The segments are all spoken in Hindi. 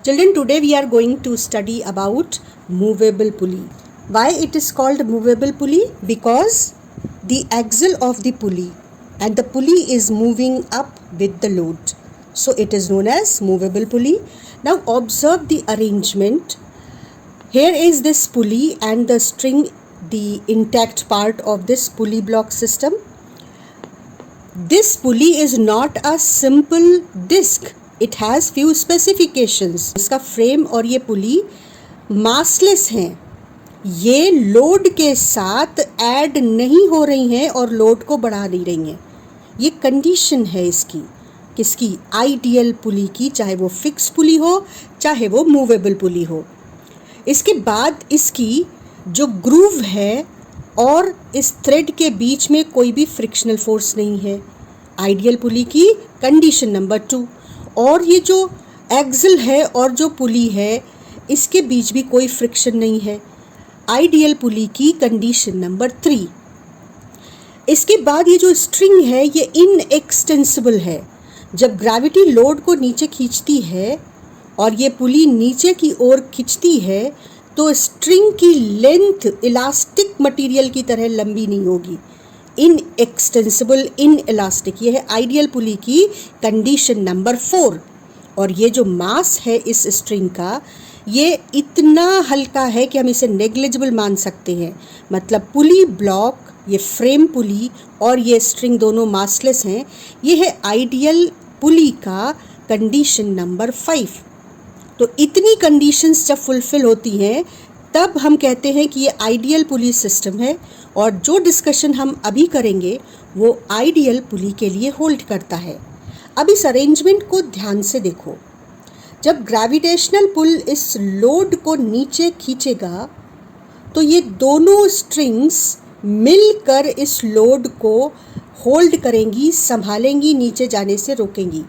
Children, today we are going to study about movable pulley. Why it is called movable pulley? Because the axle of the pulley and the pulley is moving up with the load. So it is known as movable pulley. Now observe the arrangement. Here is this pulley and the string, the intact part of this pulley block system. This pulley is not a simple disc. It has few specifications. इसका फ्रेम और ये पुली मासलेस हैं, ये लोड के साथ ऐड नहीं हो रही हैं और लोड को बढ़ा नहीं रही हैं. ये कंडीशन है इसकी, किसकी? आइडियल पुली की, चाहे वो फिक्स पुली हो चाहे वो मूवेबल पुली हो. इसके बाद इसकी जो ग्रूव है और इस थ्रेड के बीच में कोई भी फ्रिक्शनल फोर्स नहीं है. आइडियल पुली की कंडीशन नंबर 2. और ये जो एक्सल है और जो पुली है इसके बीच भी कोई फ्रिक्शन नहीं है. आइडियल पुली की कंडीशन नंबर 3. इसके बाद ये जो स्ट्रिंग है ये इनएक्सटेंसिबल है. जब ग्रेविटी लोड को नीचे खींचती है और ये पुली नीचे की ओर खींचती है तो स्ट्रिंग की लेंथ इलास्टिक मटेरियल की तरह लंबी नहीं होगी. इनएक्सटेंसिबल, इनइलास्टिक, ये है आइडियल पुली की कंडीशन नंबर 4. और ये जो मास है इस स्ट्रिंग का ये इतना हल्का है कि हम इसे नेग्लिजिबल मान सकते हैं. मतलब पुली ब्लॉक, ये फ्रेम पुली और ये स्ट्रिंग दोनों मासलेस हैं. ये है आइडियल पुली का कंडीशन नंबर 5. तो इतनी कंडीशंस जब फुलफिल होती हैं तब हम कहते हैं कि ये आइडियल पुली सिस्टम है. और जो डिस्कशन हम अभी करेंगे वो आइडियल पुली के लिए होल्ड करता है. अब इस अरेंजमेंट को ध्यान से देखो. जब ग्रेविटेशनल पुल इस लोड को नीचे खींचेगा तो ये दोनों स्ट्रिंग्स मिलकर इस लोड को होल्ड करेंगी, संभालेंगी, नीचे जाने से रोकेंगी.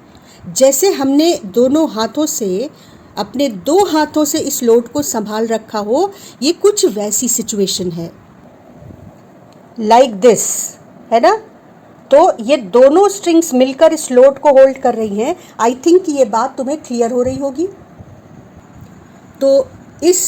जैसे हमने दोनों हाथों से, अपने 2 हाथों से इस लोड को संभाल रखा हो, ये कुछ वैसी सिचुएशन है. लाइक दिस, है ना? तो ये दोनों स्ट्रिंग्स मिलकर इस लोड को होल्ड कर रही हैं. आई थिंक ये बात तुम्हें क्लियर हो रही होगी. तो इस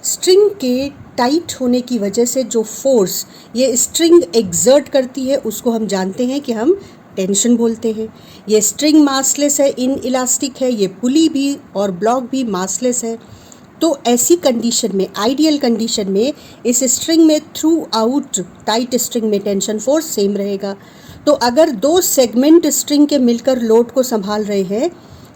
स्ट्रिंग के टाइट होने की वजह से जो फोर्स ये स्ट्रिंग एक्सर्ट करती है उसको हम जानते हैं कि हम टेंशन बोलते हैं. ये स्ट्रिंग मासलेस है, इन इलास्टिक है, ये पुली भी और ब्लॉक भी मासलेस है. तो ऐसी कंडीशन में, आइडियल कंडीशन में, इस स्ट्रिंग में थ्रू आउट, टाइट स्ट्रिंग में टेंशन फोर्स सेम रहेगा. तो अगर 2 सेगमेंट स्ट्रिंग के मिलकर लोड को संभाल रहे हैं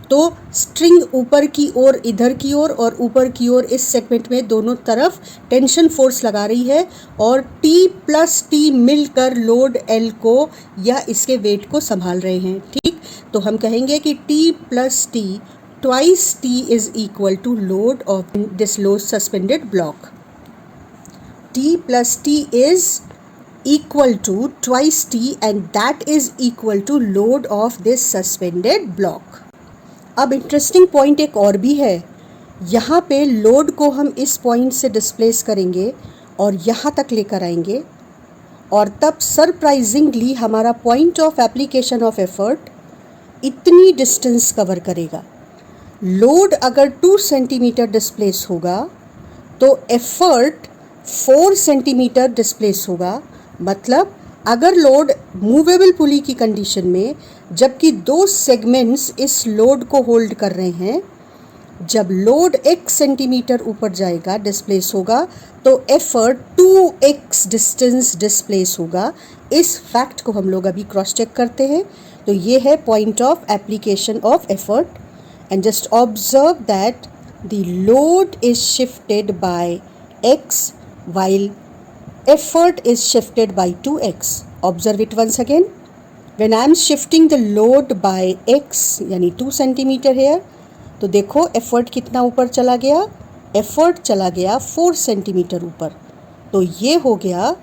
तो स्ट्रिंग ऊपर की ओर, इधर की ओर और ऊपर की ओर इस सेगमेंट में दोनों तरफ टेंशन फोर्स लगा रही है और T प्लस T मिलकर लोड L को या इसके वेट को संभाल रहे हैं. ठीक, तो हम कहेंगे कि T plus T twice T is equal to load of this load suspended block. T plus T is equal to twice T and that is equal to load of this suspended block. अब इंटरेस्टिंग पॉइंट एक और भी है. यहाँ पे लोड को हम इस पॉइंट से डिस्प्लेस करेंगे और यहाँ तक लेकर आएंगे और तब सरप्राइजिंगली हमारा point of application of effort इतनी डिस्टेंस कवर करेगा. लोड अगर 2 सेंटीमीटर डिस्प्लेस होगा तो एफर्ट 4 सेंटीमीटर डिस्प्लेस होगा. मतलब अगर लोड मूवेबल पुली की कंडीशन में, जबकि 2 सेगमेंट्स इस लोड को होल्ड कर रहे हैं, जब लोड 1 सेंटीमीटर ऊपर जाएगा, डिस्प्लेस होगा, तो एफर्ट 2x डिस्टेंस डिस्प्लेस होगा. इस फैक्ट को हम लोग अभी क्रॉस चेक करते हैं. तो ये है point of application of effort. And just observe that the load is shifted by x while effort is shifted by 2x. Observe it once again. When I am shifting the load by x यानी 2 सेंटीमीटर here, तो देखो एफर्ट कितना ऊपर चला गया? एफर्ट चला गया 4 सेंटीमीटर ऊपर. तो ये हो गया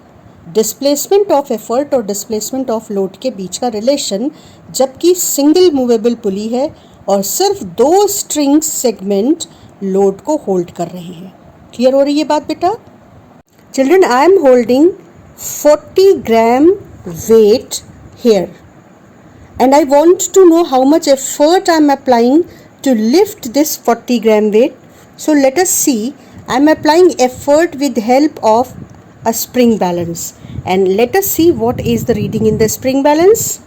डिस्प्लेसमेंट ऑफ एफर्ट और डिस्प्लेसमेंट ऑफ लोड के बीच का रिलेशन. जबकि सिंगल मूवेबल पुली है और सिर्फ 2 स्ट्रिंग सेगमेंट लोड को होल्ड कर रहे हैं. क्लियर हो रही है बात बेटा? Children, I am holding 40 gram weight here and I want to know how much effort I am applying to lift this 40 gram weight. So let us see, I am applying effort with help of a spring balance, and let us see what is the reading in the spring balance.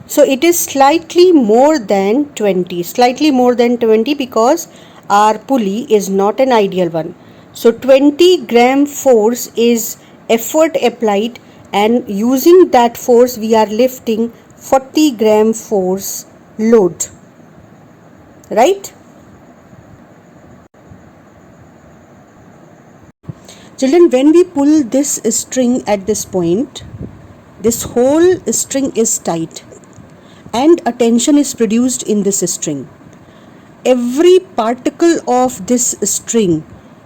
So it is slightly more than 20, because our pulley is not an ideal one. So 20 gram force is effort applied, and using that force we are lifting 40 gram force load, right? Children, when we pull this string at this point, this whole string is tight and a tension is produced in this string. Every particle of this string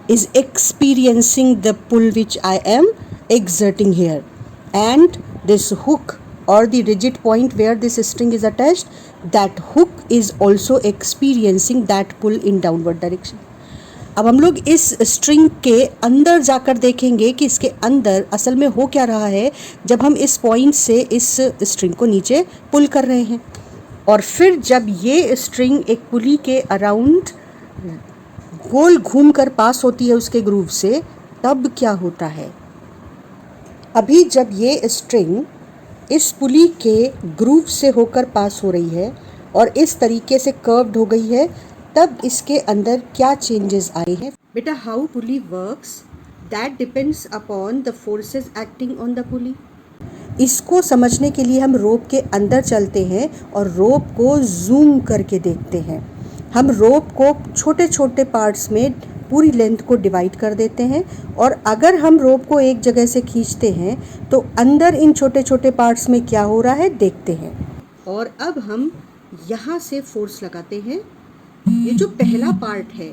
is experiencing the pull which I am exerting here, and this hook or the rigid point where this string is attached, that hook is also experiencing that pull in downward direction. अब हम लोग इस स्ट्रिंग के अंदर जाकर देखेंगे कि इसके अंदर असल में हो क्या रहा है जब हम इस पॉइंट से इस स्ट्रिंग को नीचे पुल कर रहे हैं, और फिर जब ये स्ट्रिंग एक पुली के अराउंड गोल घूम कर पास होती है उसके ग्रूव से, तब क्या होता है। अभी जब ये स्ट्रिंग इस पुली के ग्रूव से होकर पास हो रही है और इस तरीके से कर्व्ड हो गई है, तब इसके अंदर क्या चेंजेस आए हैं। बेटा, how pulley works that depends upon the forces acting on the पुली। इसको समझने के लिए हम रोप के अंदर चलते हैं और रोप को जूम करके देखते हैं। हम रोप को छोटे छोटे पार्ट्स में पूरी लेंथ को डिवाइड कर देते हैं, और अगर हम रोप को एक जगह से खींचते हैं तो अंदर इन छोटे छोटे पार्ट्स में क्या हो रहा है देखते हैं। और अब हम यहाँ से फोर्स लगाते हैं। ये जो पहला पार्ट है,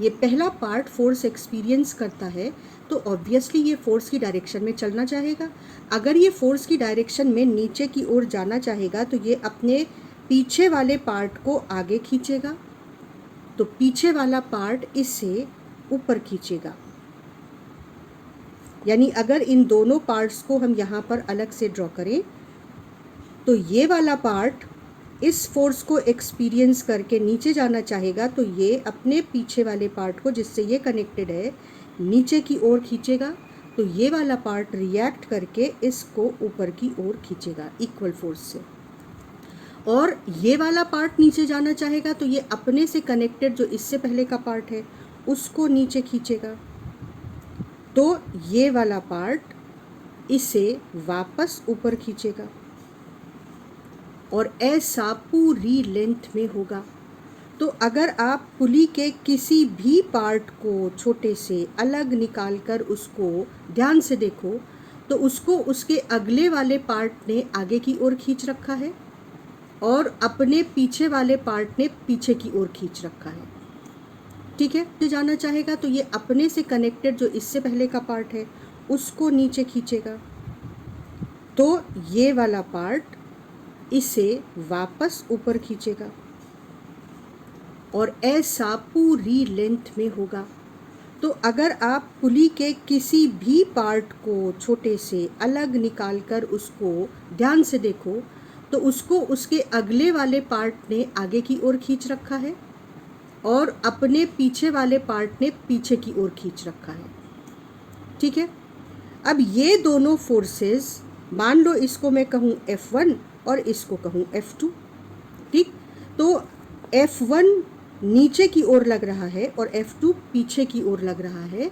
ये पहला पार्ट फोर्स एक्सपीरियंस करता है, तो ऑब्वियसली ये फोर्स की डायरेक्शन में चलना चाहेगा। अगर ये फोर्स की डायरेक्शन में नीचे की ओर जाना चाहेगा तो ये अपने पीछे वाले पार्ट को आगे खींचेगा, तो पीछे वाला पार्ट इसे ऊपर खींचेगा। यानी अगर इन दोनों पार्ट्स को हम यहाँ पर अलग से ड्रॉ करें तो ये वाला पार्ट इस फोर्स को एक्सपीरियंस करके नीचे जाना चाहेगा, तो ये अपने पीछे वाले पार्ट को जिससे ये कनेक्टेड है नीचे की ओर खींचेगा, तो ये वाला पार्ट रिएक्ट करके इसको ऊपर की ओर खींचेगा इक्वल फोर्स से। और ये वाला पार्ट नीचे जाना चाहेगा तो ये अपने से कनेक्टेड जो इससे पहले का पार्ट है उसको नीचे खींचेगा, तो ये वाला पार्ट इसे वापस ऊपर खींचेगा, और ऐसा पूरी लेंथ में होगा। तो अगर आप पुली के किसी भी पार्ट को छोटे से अलग निकाल कर उसको ध्यान से देखो तो उसको उसके अगले वाले पार्ट ने आगे की ओर खींच रखा है और अपने पीछे वाले पार्ट ने पीछे की ओर खींच रखा है। ठीक है, जो जाना चाहेगा तो ये अपने से कनेक्टेड जो इससे पहले का पार्ट है उसको नीचे खींचेगा, तो ये वाला पार्ट इसे वापस ऊपर खींचेगा, और ऐसा पूरी लेंथ में होगा। तो अगर आप पुली के किसी भी पार्ट को छोटे से अलग निकाल कर उसको ध्यान से देखो तो उसको उसके अगले वाले पार्ट ने आगे की ओर खींच रखा है और अपने पीछे वाले पार्ट ने पीछे की ओर खींच रखा है। ठीक है, अब ये दोनों फोर्सेस, मान लो इसको मैं कहूँ F1 और इसको कहूँ F2। ठीक, तो F1 नीचे की ओर लग रहा है और F2 पीछे की ओर लग रहा है।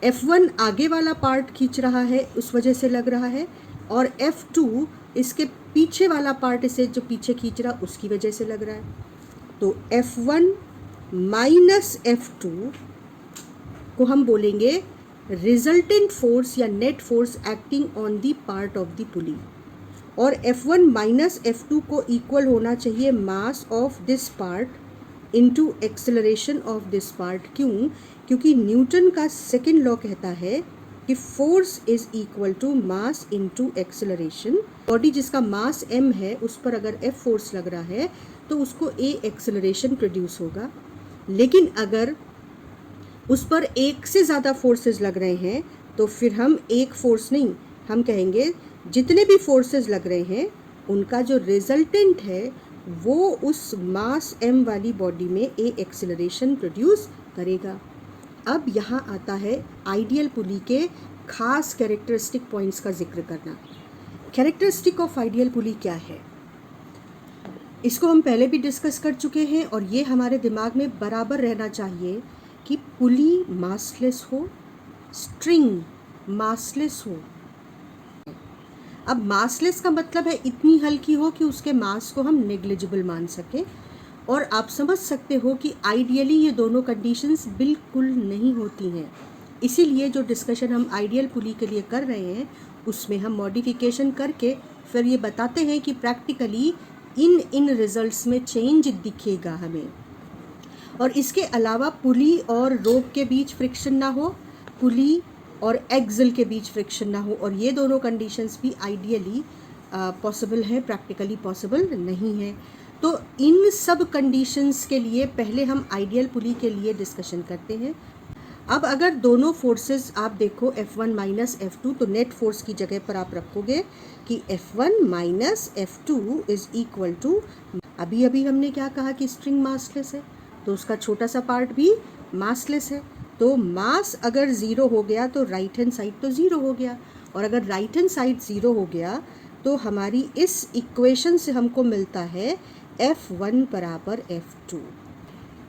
F1 आगे वाला पार्ट खींच रहा है उस वजह से लग रहा है, और F2 इसके पीछे वाला पार्ट इसे जो पीछे खींच रहा उसकी वजह से लग रहा है। तो F1 माइनस F2 को हम बोलेंगे रिजल्टेंट फोर्स या net force acting on the part of the pulley, और F1 माइनस F2 को इक्वल होना चाहिए mass of this part into acceleration of this part. क्यों? क्योंकि न्यूटन का सेकेंड लॉ कहता है कि force is equal to mass into acceleration. Body जिसका मास m है उस पर अगर F फोर्स लग रहा है तो उसको a एक्सेलरेशन प्रोड्यूस होगा, लेकिन अगर उस पर एक से ज़्यादा फोर्सेस लग रहे हैं तो फिर हम एक फोर्स नहीं, हम कहेंगे जितने भी फोर्सेस लग रहे हैं उनका जो रिजल्टेंट है वो उस मास m वाली बॉडी में ए एक्सेलरेशन प्रोड्यूस करेगा। अब यहाँ आता है आइडियल पुली के खास कैरेक्टरिस्टिक पॉइंट्स का जिक्र करना। कैरेक्टरिस्टिक ऑफ आइडियल पुली क्या है, इसको हम पहले भी डिस्कस कर चुके हैं और ये हमारे दिमाग में बराबर रहना चाहिए कि पुली मासलेस हो, स्ट्रिंग मासलेस हो। अब मासलेस का मतलब है इतनी हल्की हो कि उसके मास को हम नेग्लिजिबल मान सकें, और आप समझ सकते हो कि आइडियली ये दोनों कंडीशंस बिल्कुल नहीं होती हैं। इसीलिए जो डिस्कशन हम आइडियल पुली के लिए कर रहे हैं उसमें हम मॉडिफिकेशन करके फिर ये बताते हैं कि प्रैक्टिकली इन रिजल्ट्स में चेंज दिखेगा हमें। और इसके अलावा पुली और रोप के बीच फ्रिक्शन ना हो, पुली और एक्सल के बीच फ्रिक्शन ना हो, और ये दोनों कंडीशंस भी आइडियली पॉसिबल है, प्रैक्टिकली पॉसिबल नहीं है। तो इन सब कंडीशंस के लिए पहले हम आइडियल पुली के लिए डिस्कशन करते हैं। अब अगर दोनों फोर्सेस आप देखो F1 माइनस F2, तो नेट फोर्स की जगह पर आप रखोगे कि F1 minus F2 is equal to, अभी अभी हमने क्या कहा कि स्ट्रिंग मासलेस है, तो उसका छोटा सा पार्ट भी मासलेस है। तो मास अगर ज़ीरो हो गया तो राइट हैंड साइड तो ज़ीरो हो गया, और अगर राइट हैंड साइड ज़ीरो हो गया तो हमारी इस इक्वेशन से हमको मिलता है F1 बराबर F2।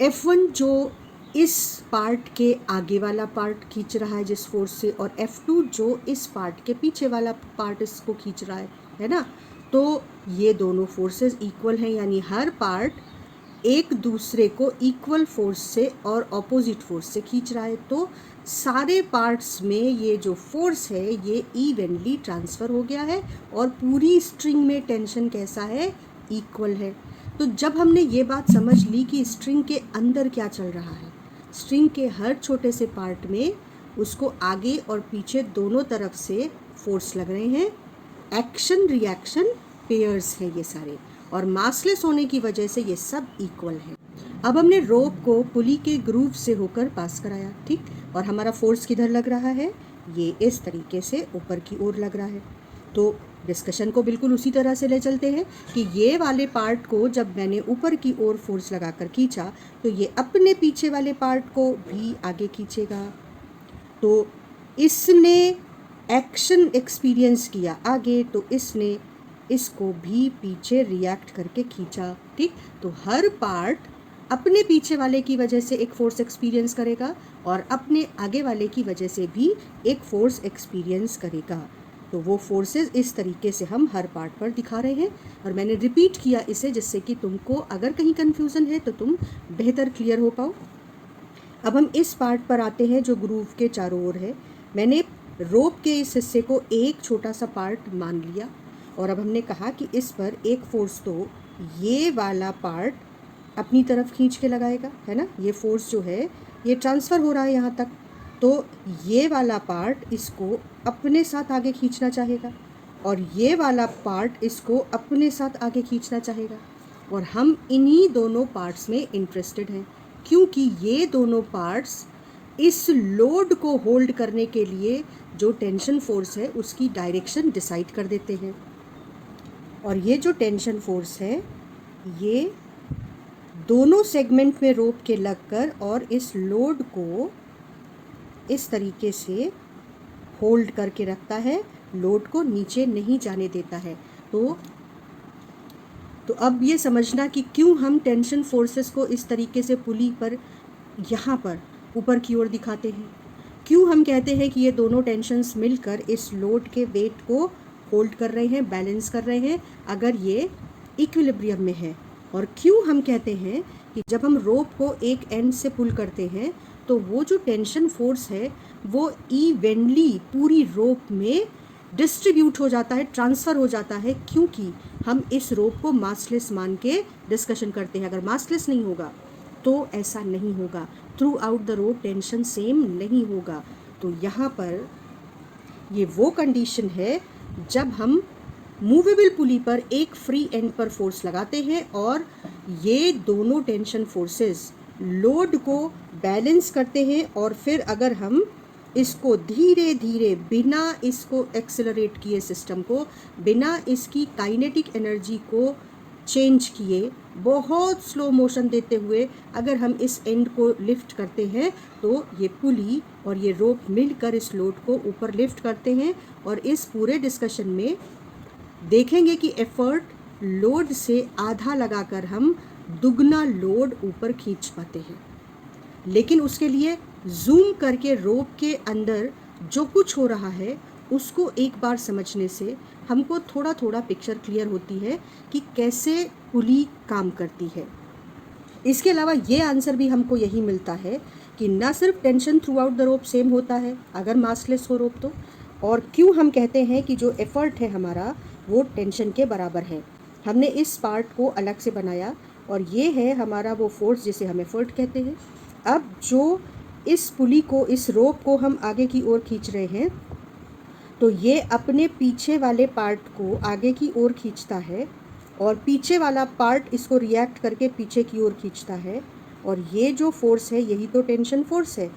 F1 जो इस पार्ट के आगे वाला पार्ट खींच रहा है जिस फोर्स से, और F2 जो इस पार्ट के पीछे वाला पार्ट इसको खींच रहा है ना। तो ये दोनों फोर्सेस इक्वल हैं, यानी हर पार्ट एक दूसरे को इक्वल फोर्स से और ऑपोजिट फोर्स से खींच रहा है। तो सारे पार्ट्स में ये जो फोर्स है ये इवनली ट्रांसफ़र हो गया है, और पूरी स्ट्रिंग में टेंशन कैसा है, इक्वल है। तो जब हमने ये बात समझ ली कि स्ट्रिंग के अंदर क्या चल रहा है, स्ट्रिंग के हर छोटे से पार्ट में उसको आगे और पीछे दोनों तरफ से फोर्स लग रहे हैं, एक्शन रिएक्शन पेयर्स हैं ये सारे, और मासलेस होने की वजह से ये सब इक्वल है। अब हमने रोप को पुली के ग्रूव से होकर पास कराया, ठीक, और हमारा फोर्स किधर लग रहा है, ये इस तरीके से ऊपर की ओर लग रहा है। तो डिस्कशन को बिल्कुल उसी तरह से ले चलते हैं कि ये वाले पार्ट को जब मैंने ऊपर की ओर फोर्स लगाकर खींचा तो ये अपने पीछे वाले पार्ट को भी आगे खींचेगा। तो इसने एक्शन एक्सपीरियंस किया आगे, तो इसने इसको भी पीछे रिएक्ट करके खींचा, ठीक। तो हर पार्ट अपने पीछे वाले की वजह से एक फोर्स एक्सपीरियंस करेगा और अपने आगे वाले की वजह से भी एक फोर्स एक्सपीरियंस करेगा। तो वो फोर्सेस इस तरीके से हम हर पार्ट पर दिखा रहे हैं, और मैंने रिपीट किया इसे जिससे कि तुमको अगर कहीं कन्फ्यूज़न है तो तुम बेहतर क्लियर हो पाओ। अब हम इस पार्ट पर आते हैं जो ग्रूव के चारों ओर है। मैंने रोप के इस हिस्से को एक छोटा सा पार्ट मान लिया, और अब हमने कहा कि इस पर एक फोर्स तो ये वाला पार्ट अपनी तरफ खींच के लगाएगा, है ना। ये फोर्स जो है ये ट्रांसफ़र हो रहा है यहाँ तक, तो ये वाला पार्ट इसको अपने साथ आगे खींचना चाहेगा, और ये वाला पार्ट इसको अपने साथ आगे खींचना चाहेगा। और हम इन्हीं दोनों पार्ट्स में इंटरेस्टेड हैं, क्योंकि ये दोनों पार्ट्स इस लोड को होल्ड करने के लिए जो टेंशन फोर्स है उसकी डायरेक्शन डिसाइड कर देते हैं। और ये जो टेंशन फोर्स है ये दोनों सेगमेंट में रोप के लगकर और इस लोड को इस तरीके से होल्ड करके रखता है, लोड को नीचे नहीं जाने देता है। तो अब ये समझना कि क्यों हम टेंशन फोर्सेस को इस तरीके से पुली पर यहाँ पर ऊपर की ओर दिखाते हैं, क्यों हम कहते हैं कि ये दोनों टेंशन्स मिलकर इस लोड के वेट को होल्ड कर रहे हैं, बैलेंस कर रहे हैं अगर ये इक्विलिब्रियम में है। और क्यों हम कहते हैं कि जब हम रोप को एक एंड से पुल करते हैं तो वो जो टेंशन फोर्स है वो इवनली पूरी रोप में डिस्ट्रीब्यूट हो जाता है, ट्रांसफ़र हो जाता है, क्योंकि हम इस रोप को मासलेस मान के डिस्कशन करते हैं। अगर मासलेस नहीं होगा तो ऐसा नहीं होगा, through out the rope tension same नहीं होगा। तो यहाँ पर ये वो कंडीशन है जब हम मूवेबल पुली पर एक फ्री एंड पर फोर्स लगाते हैं और ये दोनों टेंशन फोर्सेस लोड को बैलेंस करते हैं, और फिर अगर हम इसको धीरे धीरे बिना इसको एक्सेलरेट किए सिस्टम को, बिना इसकी काइनेटिक एनर्जी को चेंज किए बहुत स्लो मोशन देते हुए अगर हम इस एंड को लिफ्ट करते हैं तो ये पुली और ये रोप मिलकर इस लोड को ऊपर लिफ्ट करते हैं। और इस पूरे डिस्कशन में देखेंगे कि एफर्ट लोड से आधा लगाकर हम दुगना लोड ऊपर खींच पाते हैं। लेकिन उसके लिए जूम करके रोप के अंदर जो कुछ हो रहा है उसको एक बार समझने से हमको थोड़ा थोड़ा पिक्चर क्लियर होती है कि कैसे पुली काम करती है। इसके अलावा ये आंसर भी हमको यही मिलता है कि ना सिर्फ tension through out the rope same होता है अगर मासलेस हो रोप तो, और क्यों हम कहते हैं कि जो एफर्ट है हमारा वो टेंशन के बराबर है। हमने इस पार्ट को अलग से बनाया और ये है हमारा वो फोर्स जिसे हम एफर्ट कहते हैं। अब जो इस पुली को, इस रोप को हम आगे की ओर खींच रहे हैं तो ये अपने पीछे वाले पार्ट को आगे की ओर खींचता है और पीछे वाला पार्ट इसको रिएक्ट करके पीछे की ओर खींचता है, और ये जो फोर्स है यही तो टेंशन फोर्स है।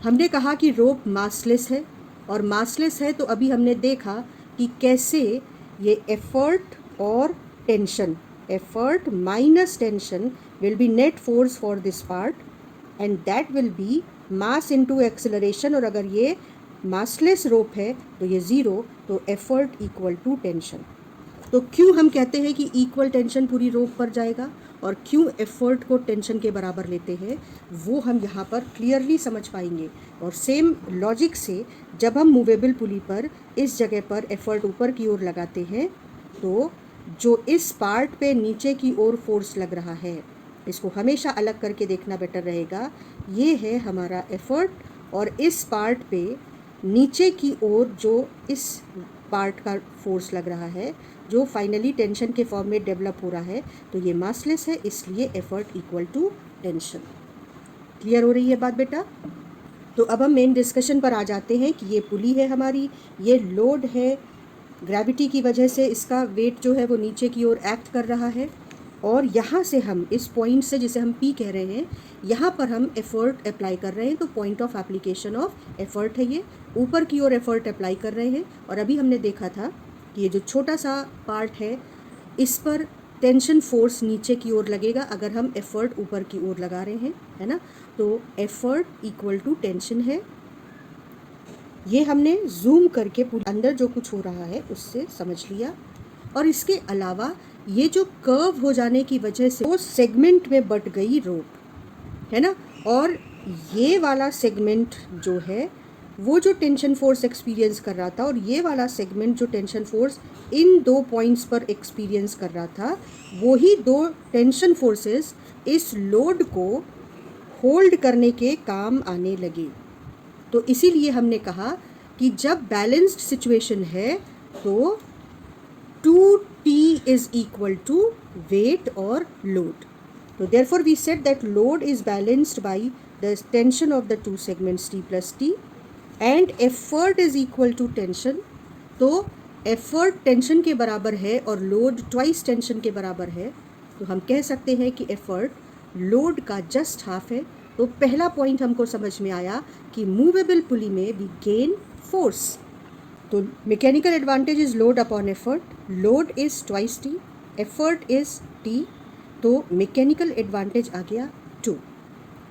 हमने कहा कि रोप मासलेस है, और मासलेस है तो अभी हमने देखा कि कैसे ये एफर्ट और tension, effort minus tension will be net force for this part and that will be mass into acceleration. और अगर ये मासलेस रोप है तो ये ज़ीरो, तो एफर्ट इक्वल टू टेंशन। तो क्यों हम कहते हैं कि इक्वल टेंशन पूरी रोप पर जाएगा और क्यों एफर्ट को टेंशन के बराबर लेते हैं वो हम यहाँ पर क्लियरली समझ पाएंगे। और सेम लॉजिक से जब हम मूवेबल पुली पर इस जगह पर एफर्ट ऊपर की ओर लगाते हैं तो जो इस पार्ट पे नीचे की ओर फोर्स लग रहा है इसको हमेशा अलग करके देखना बेटर रहेगा। ये है हमारा एफर्ट, और इस पार्ट पे नीचे की ओर जो इस पार्ट का फोर्स लग रहा है जो फाइनली टेंशन के फॉर्म में डेवलप हो रहा है, तो ये मासलेस है, इसलिए effort equal to tension. Clear हो रही है बात बेटा? तो अब हम मेन डिस्कशन पर आ जाते हैं कि ये पुली है हमारी, ये लोड है, ग्रेविटी की वजह से इसका वेट जो है वो नीचे की ओर एक्ट कर रहा है, और यहाँ से हम इस पॉइंट से जिसे हम P कह रहे हैं यहाँ पर हम एफर्ट अप्लाई कर रहे हैं। तो point of application of effort है, ये ऊपर की ओर एफर्ट अप्लाई कर रहे हैं। और अभी हमने देखा था कि ये जो छोटा सा पार्ट है इस पर टेंशन फोर्स नीचे की ओर लगेगा अगर हम एफर्ट ऊपर की ओर लगा रहे हैं, है ना। तो एफर्ट इक्वल टू टेंशन है, ये हमने जूम करके अंदर जो कुछ हो रहा है उससे समझ लिया। और इसके अलावा ये जो कर्व हो जाने की वजह से वो सेगमेंट में बट गई रोप, है ना, और ये वाला सेगमेंट जो है वो जो टेंशन फोर्स एक्सपीरियंस कर रहा था और ये वाला सेगमेंट जो टेंशन फोर्स इन दो पॉइंट्स पर एक्सपीरियंस कर रहा था, वही दो टेंशन फोर्सेस इस लोड को होल्ड करने के काम आने लगे। तो इसीलिए हमने कहा कि जब बैलेंस्ड सिचुएशन है तो 2T is equal to weight or load. So therefore we said that load is balanced by the tension of the two segments T plus T and effort is equal to tension. तो effort tension के बराबर है और load twice tension के बराबर है, तो हम कह सकते हैं कि effort load का just half है। तो पहला पॉइंट हमको समझ में आया कि मूवेबल पुली में we gain force। तो mechanical advantage is load upon effort, load is twice T, effort is T, तो मैकेनिकल एडवांटेज आ गया 2,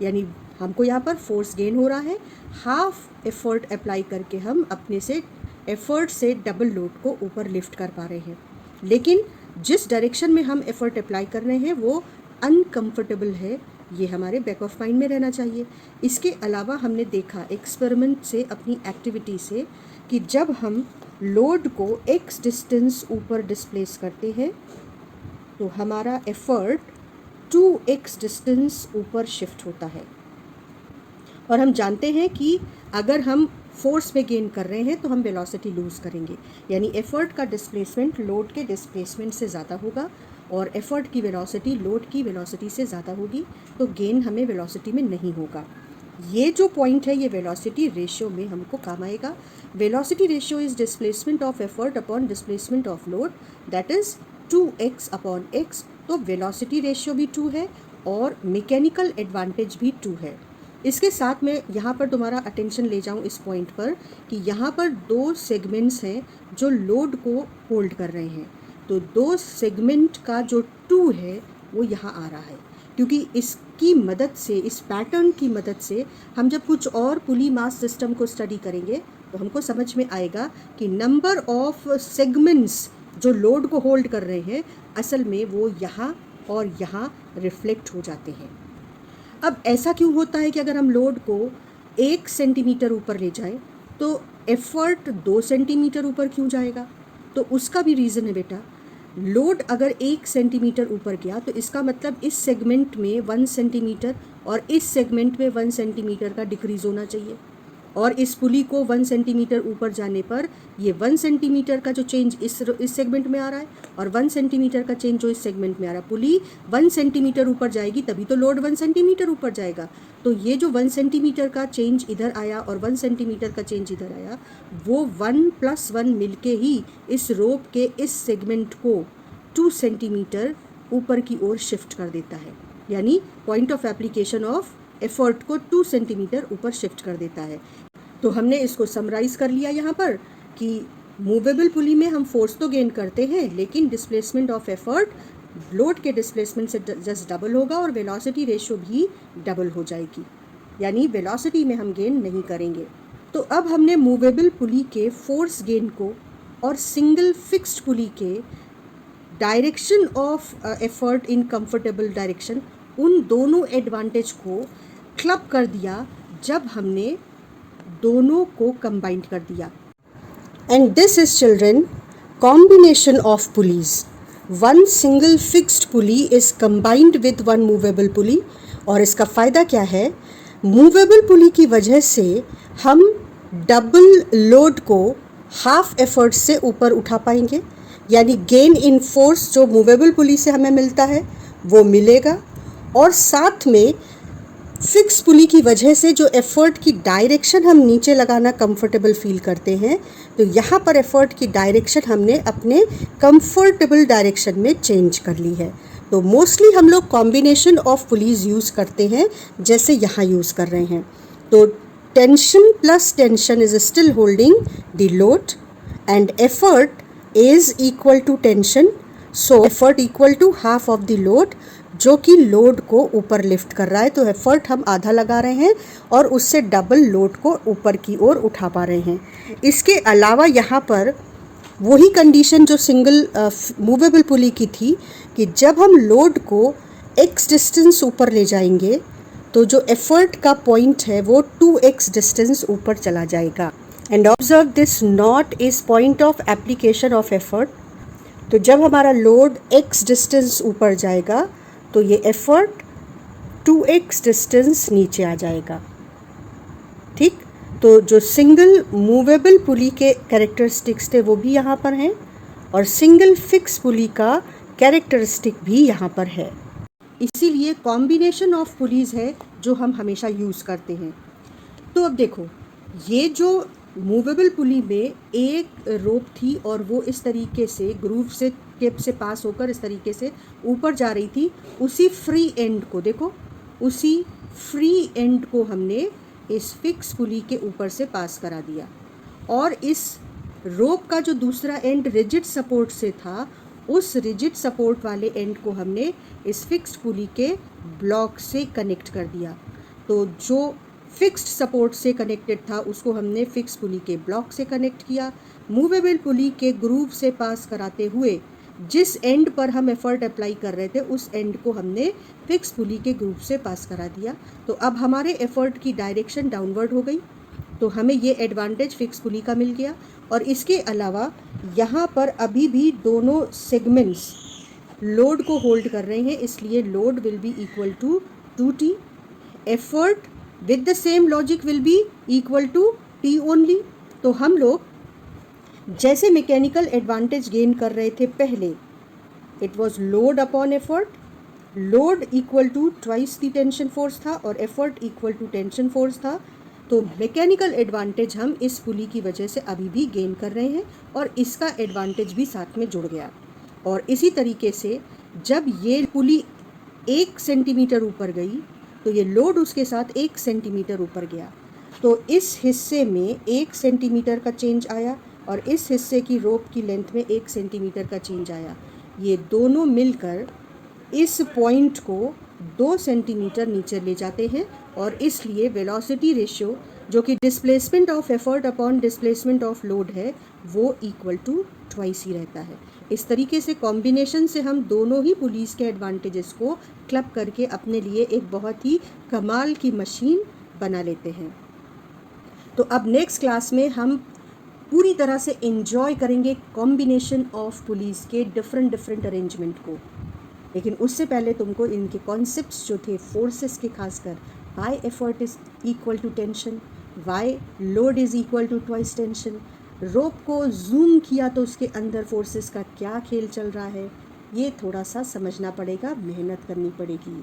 यानी हमको यहाँ पर फोर्स गेन हो रहा है। हाफ एफर्ट अप्लाई करके हम अपने से एफर्ट से डबल लोड को ऊपर लिफ्ट कर पा रहे हैं, लेकिन जिस डायरेक्शन में हम एफर्ट अप्लाई कर रहे हैं वो अनकम्फर्टेबल है, ये हमारे बैक ऑफ माइंड में रहना चाहिए। इसके अलावा हमने देखा एक्सपेरिमेंट से, अपनी एक्टिविटी से, कि जब हम लोड को x डिस्टेंस ऊपर डिस्प्लेस करते हैं तो हमारा एफर्ट 2x डिस्टेंस ऊपर शिफ्ट होता है। और हम जानते हैं कि अगर हम फोर्स में गेन कर रहे हैं तो हम वेलोसिटी लूज़ करेंगे, यानी एफर्ट का डिस्प्लेसमेंट लोड के डिस्प्लेसमेंट से ज़्यादा होगा और एफर्ट की वेलोसिटी लोड की वेलोसिटी से ज़्यादा होगी, तो गेन हमें वेलोसिटी में नहीं होगा। ये जो पॉइंट है ये वेलोसिटी रेशियो में हमको काम आएगा। Velocity ratio is displacement of effort upon displacement of load, that is 2x upon x। तो वेलोसिटी रेशियो भी 2 है और मैकेनिकल एडवांटेज भी 2 है। इसके साथ में यहाँ पर तुम्हारा अटेंशन ले जाऊँ इस पॉइंट पर कि यहाँ पर दो सेगमेंट्स हैं जो लोड को होल्ड कर रहे हैं। तो दो सेगमेंट का जो 2 है वो यहाँ आ रहा है, क्योंकि इसकी मदद से, इस पैटर्न की मदद से हम जब कुछ और पुली मास सिस्टम को स्टडी करेंगे तो हमको समझ में आएगा कि नंबर ऑफ सेगमेंट्स जो लोड को होल्ड कर रहे हैं असल में वो यहाँ और यहाँ रिफ्लेक्ट हो जाते हैं। अब ऐसा क्यों होता है कि अगर हम लोड को 1 सेंटीमीटर ऊपर ले जाएं तो एफर्ट 2 सेंटीमीटर ऊपर क्यों जाएगा? तो उसका भी रीज़न है बेटा। लोड अगर 1 सेंटीमीटर ऊपर गया तो इसका मतलब इस सेगमेंट में 1 सेंटीमीटर और इस सेगमेंट में 1 सेंटीमीटर का डिक्रीज़ होना चाहिए, और इस पुली को 1 सेंटीमीटर ऊपर जाने पर ये 1 सेंटीमीटर का जो चेंज इस सेगमेंट में आ रहा है और 1 सेंटीमीटर का चेंज जो इस सेगमेंट में आ रहा है, पुली 1 सेंटीमीटर ऊपर जाएगी तभी तो लोड 1 सेंटीमीटर ऊपर जाएगा। तो ये जो 1 सेंटीमीटर का चेंज इधर आया और 1 सेंटीमीटर का चेंज इधर आया, वो 1 + 1 मिलके ही इस रोप के इस सेगमेंट को 2 सेंटीमीटर ऊपर की ओर शिफ्ट कर देता है, यानी point of application of effort को 2 सेंटीमीटर ऊपर शिफ्ट कर देता है। तो हमने इसको समराइज़ कर लिया यहाँ पर कि मूवेबल पुली में हम फोर्स तो गेन करते हैं लेकिन डिस्प्लेसमेंट ऑफ एफर्ट लोड के डिस्प्लेसमेंट से जस्ट डबल होगा और वेलोसिटी रेशियो भी डबल हो जाएगी, यानी वेलोसिटी में हम गेन नहीं करेंगे। तो अब हमने मूवेबल पुली के फोर्स गेन को और सिंगल फिक्स्ड पुली के direction of effort in comfortable direction, उन दोनों एडवांटेज को क्लब कर दिया जब हमने दोनों को कंबाइंड कर दिया। And this is children combination of pulleys. One single fixed pulley is combined with one movable pulley. और इसका फ़ायदा क्या है? मूवेबल पुली की वजह से हम डबल लोड को हाफ एफर्ट से ऊपर उठा पाएंगे, यानी गेन इन फोर्स जो मूवेबल पुली से हमें मिलता है वो मिलेगा, और साथ में फिक्स पुली की वजह से जो एफर्ट की डायरेक्शन हम नीचे लगाना कंफर्टेबल फील करते हैं, तो यहाँ पर एफर्ट की डायरेक्शन हमने अपने कंफर्टेबल डायरेक्शन में चेंज कर ली है। तो मोस्टली हम लोग कॉम्बिनेशन ऑफ पुलीज यूज़ करते हैं, जैसे यहाँ यूज़ कर रहे हैं। तो tension plus tension is still holding the load and effort is equal to tension, so effort equal to half of the load, जो कि लोड को ऊपर लिफ्ट कर रहा है। तो एफर्ट हम आधा लगा रहे हैं और उससे डबल लोड को ऊपर की ओर उठा पा रहे हैं। इसके अलावा यहाँ पर वही कंडीशन जो सिंगल मूवेबल पुली की थी कि जब हम लोड को x डिस्टेंस ऊपर ले जाएंगे तो जो एफर्ट का पॉइंट है वो 2x डिस्टेंस ऊपर चला जाएगा। And observe this not is point of application of effort. तो जब हमारा लोड x डिस्टेंस ऊपर जाएगा तो ये एफर्ट 2x डिस्टेंस नीचे आ जाएगा। ठीक, तो जो सिंगल मूवेबल पुली के कैरेक्टरिस्टिक्स थे वो भी यहाँ पर हैं और सिंगल फिक्स पुली का कैरेक्टरिस्टिक भी यहाँ पर है। इसीलिए कॉम्बिनेशन ऑफ पुलीज है जो हम हमेशा यूज़ करते हैं। तो अब देखो, ये जो मूवेबल पुली में एक रोप थी और वो इस तरीके से ग्रूव से टिप से पास होकर इस तरीके से ऊपर जा रही थी, उसी फ्री एंड को देखो, उसी फ्री एंड को हमने इस फिक्स पुली के ऊपर से पास करा दिया, और इस रोप का जो दूसरा एंड रिजिड सपोर्ट से था, उस रिजिड सपोर्ट वाले एंड को हमने इस फिक्स्ड पुली के ब्लॉक से कनेक्ट कर दिया। तो जो फिक्स्ड सपोर्ट से कनेक्टेड था उसको हमने फिक्स पुली के ब्लॉक से कनेक्ट किया। मूवेबल पुली के ग्रूव से पास कराते हुए जिस एंड पर हम एफर्ट अप्लाई कर रहे थे उस एंड को हमने फिक्स पुली के ग्रूव से पास करा दिया। तो अब हमारे एफर्ट की डायरेक्शन डाउनवर्ड हो गई, तो हमें ये एडवांटेज फिक्स पुली का मिल गया। और इसके अलावा यहाँ पर अभी भी दोनों सेगमेंट्स लोड को होल्ड कर रहे हैं, इसलिए load will be equal to 2t, effort with the same logic will be equal to t only. तो हम लोग जैसे मैकेनिकल एडवांटेज गेन कर रहे थे पहले, it was load upon effort, load equal to twice the tension force था और effort equal to tension force था। तो मैकेनिकल एडवांटेज हम इस पुली की वजह से अभी भी गेन कर रहे हैं और इसका एडवांटेज भी साथ में जुड़ गया। और इसी तरीके से जब ये पुली 1 सेंटीमीटर ऊपर गई तो ये लोड उसके साथ 1 सेंटीमीटर ऊपर गया, तो इस हिस्से में 1 सेंटीमीटर का चेंज आया और इस हिस्से की रोप की लेंथ में 1 सेंटीमीटर का चेंज आया। ये दोनों मिलकर इस पॉइंट को 2 सेंटीमीटर नीचे ले जाते हैं और इसलिए वेलोसिटी रेशियो जो कि displacement of effort upon displacement of load है वो इक्वल टू ट्वाइस ही रहता है। इस तरीके से कॉम्बिनेशन से हम दोनों ही पुलिस के एडवांटेजेस को क्लब करके अपने लिए एक बहुत ही कमाल की मशीन बना लेते हैं। तो अब नेक्स्ट क्लास में हम पूरी तरह से एंजॉय करेंगे कॉम्बिनेशन ऑफ पुलिस के डिफरेंट अरेंजमेंट को। लेकिन उससे पहले तुमको इनके कॉन्सेप्ट्स जो थे फोर्सेस के, खासकर Y effort is equal to tension, Y load is equal to twice tension, rope को जूम किया तो उसके अंदर फोर्सेस का क्या खेल चल रहा है, ये थोड़ा सा समझना पड़ेगा, मेहनत करनी पड़ेगी।